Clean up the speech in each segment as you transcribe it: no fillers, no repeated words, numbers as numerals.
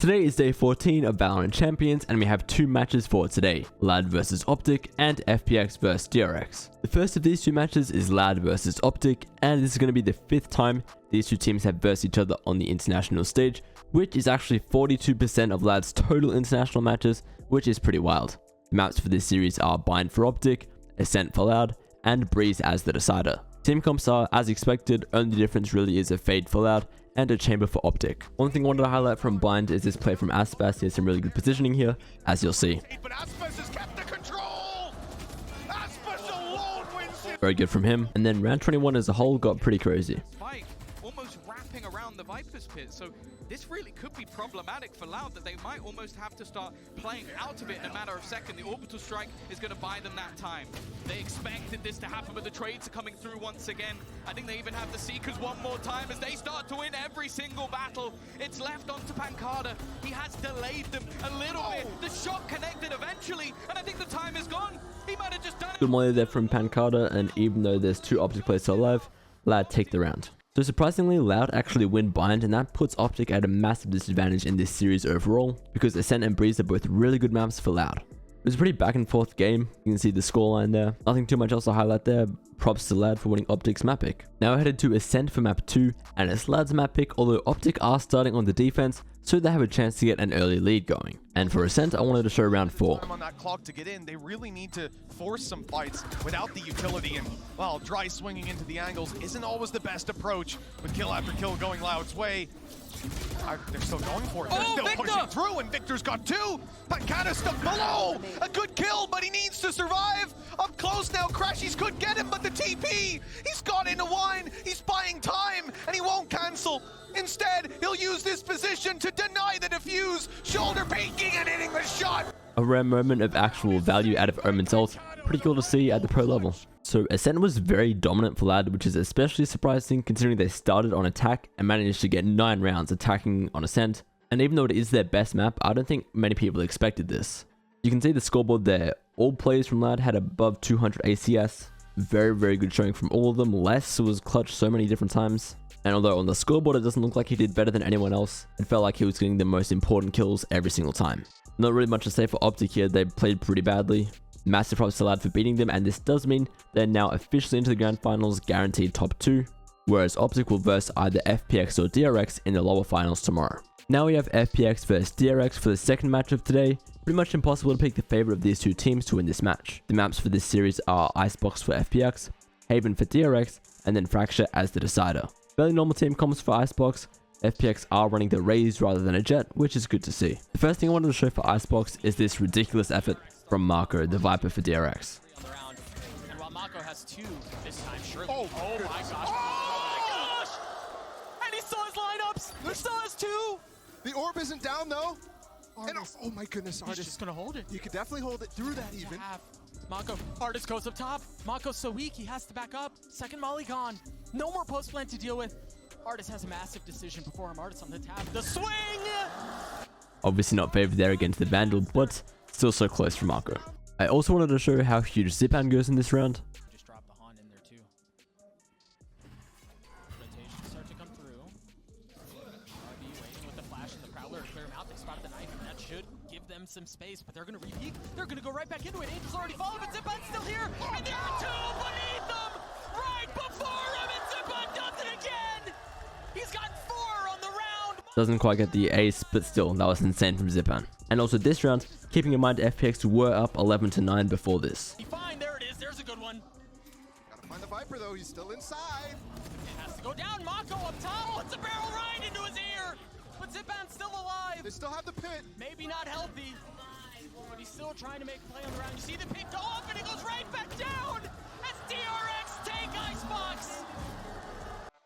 Today is day 14 of Valorant Champions, and we have two matches for today, Lad vs OpTic and FPX vs DRX. The first of these two matches is Lad vs OpTic, and this is going to be the 5th time these two teams have versed each other on the international stage, which is actually 42% of Lad's total international matches, which is pretty wild. The maps for this series are Bind for OpTic, Ascent for Lad, and Breeze as the decider. Team comps are as expected, only difference really is a Fade for Lad and a Chamber for OpTic. One thing I wanted to highlight from Bind is this play from Aspas. He has some really good positioning here, as you'll see. Very good from him. And then round 21 as a whole got pretty crazy. Almost wrapping around the Viper's pit, so this really could be problematic for Loud, that they might almost have to start playing out of it in a matter of seconds. The orbital strike is going to buy them that time. They expected this to happen, but the trades are coming through once again. I think they even have the Seekers one more time as they start to win every single battle. It's left onto Pancada. He has delayed them a little bit. The shot connected eventually, and I think the time is gone. He might have just done it. Good molly there from Pancada, and even though there's two OpTic players still alive, Lad take the round. So surprisingly, Loud actually win Bind, and that puts OpTic at a massive disadvantage in this series overall, because Ascent and Breeze are both really good maps for Loud. It was a pretty back and forth game. You can see the scoreline there. Nothing too much else to highlight there. Props to Lad for winning OpTic's map pick. Now we're headed to Ascent for map 2, and it's Lad's map pick, although OpTic are starting on the defense, so they have a chance to get an early lead going. And for Ascent, I wanted to show round 4. On that clock to get in, they really need to force some fights without the utility, and well, dry swinging into the angles isn't always the best approach, with kill after kill going Loud's way. They're still going for it. They're still Victor! pushing through, and Victor's got 2. Pancada stuck below. A good kill, but he needs to survive. Up close now, Crashies could get him, but the TP, he's got into wine. He's buying time, and he won't cancel. Instead, he'll use this position to deny the defuse, shoulder peeking and hitting the shot. A rare moment of actual value out of Omen's ult. Pretty cool to see at the pro level. So Ascent was very dominant for Lad, which is especially surprising considering they started on attack and managed to get 9 rounds attacking on Ascent. And even though it is their best map, I don't think many people expected this. You can see the scoreboard there. All players from Lad had above 200 ACS. Very good showing from all of them. Les was clutch so many different times. And although on the scoreboard it doesn't look like he did better than anyone else, it felt like he was getting the most important kills every single time. Not really much to say for OpTic here. They played pretty badly. Massive props to Lad for beating them, and this does mean they're now officially into the grand finals, guaranteed top 2, whereas OpTic will verse either FPX or DRX in the lower finals tomorrow. Now we have FPX vs DRX for the second match of today. Pretty much impossible to pick the favorite of these two teams to win this match. The maps for this series are Icebox for FPX, Haven for DRX, and then Fracture as the decider. Fairly normal team comps for Icebox. FPX are running the Raze rather than a Jet, which is good to see. The first thing I wanted to show for Icebox is this ridiculous effort from Marco, the Viper for DRX. And while Marco has 2 this time, surely. Oh my gosh. Oh my gosh! And he saw his lineups! He saw his 2! The orb isn't down though. Oh my goodness, He's Artist. just gonna hold it. You could definitely hold it through that even. Marco, Artist goes up top. Marco's so weak, he has to back up. Second molly gone. No more post plant to deal with. Artist has a massive decision before him. Artist on the tap. The swing! Obviously not favored there against the Vandal, but still so close for Marco. I also wanted to show how huge Zipan goes in this round. Just drop the Han in there too. Rotations start to come through. RB waiting with the flash and the Prowler to clear him out. They spotted the knife, and that should give them some space, but they're going to re-peek. They're going to go right back into it. Angel's already fallen, but Zipan's still here. And there are 2 beneath them! Right before him, and Zipan does it again! He's got 4 on the round! Doesn't quite get the ace, but still, that was insane from Zipan. And also this round, keeping in mind FPX were up 11-9 before this. Fine, there it is. There's a good one. Gotta find the Viper though, he's still inside. It has to go down. Mako up top. It's a barrel right into his ear. But Zipan's still alive. They still have the pit. Maybe not healthy, but he's still trying to make a play on the round. You see the pit go up, and he goes right back down as DRX take Icebox.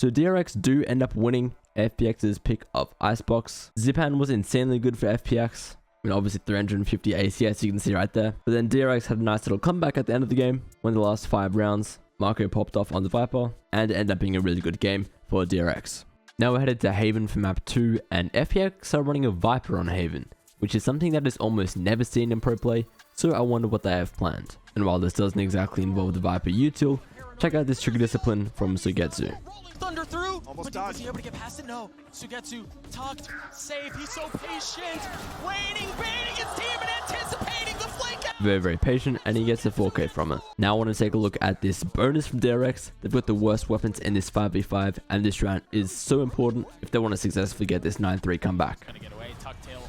So DRX do end up winning FPX's pick of Icebox. Zipan was insanely good for FPX. I mean, obviously 350 ACS, you can see right there. But then DRX had a nice little comeback at the end of the game. Won the last 5 rounds. Marco popped off on the Viper, and it ended up being a really good game for DRX. Now we're headed to Haven for map 2, and FPX are running a Viper on Haven, which is something that is almost never seen in pro play, so I wonder what they have planned. And while this doesn't exactly involve the Viper util, check out this trigger discipline from Sugetsu. Rolling Thunder through. Almost But was dodged. he able to get past it? No. Sugetsu tucked, safe. He's so patient, waiting, baiting his team, and anticipating the flank out. Very, very patient, and he gets a 4K from it. Now I want to take a look at this bonus from DRX. They've got the worst weapons in this 5v5, and this round is so important if they want to successfully get this 9-3 comeback. Gonna get away, tuck tail,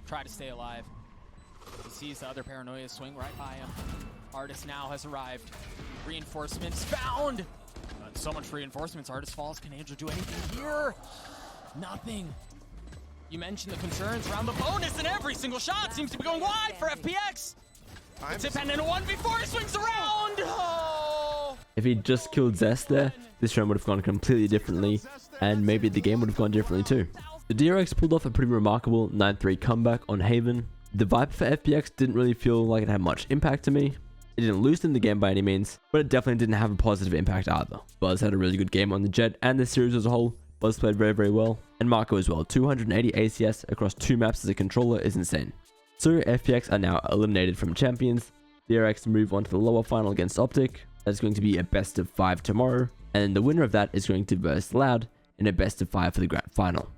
try to stay alive. He sees the other Paranoia swing right by him. Artist now has arrived. Reinforcements found. So much reinforcements. Artist falls. Can Angel do anything here? Nothing. You mentioned the concerns around the bonus, and every single shot seems to be going wide for FPX. Zip and in a 1v4 swings around. Oh. If he just killed Zest there, this round would have gone completely differently, and maybe the game would have gone differently too. The DRX pulled off a pretty remarkable 9-3 comeback on Haven. The Viper for FPX didn't really feel like it had much impact to me. It didn't lose in the game by any means, but it definitely didn't have a positive impact either. Buzz had a really good game on the Jet and the series as a whole. Buzz played very, very well, and Marco as well. 280 ACS across 2 maps as a controller is insane. So FPX are now eliminated from champions. DRX move on to the lower final against OpTic. That's going to be a best of 5 tomorrow, and the winner of that is going to verse Loud in a best of 5 for the grand final.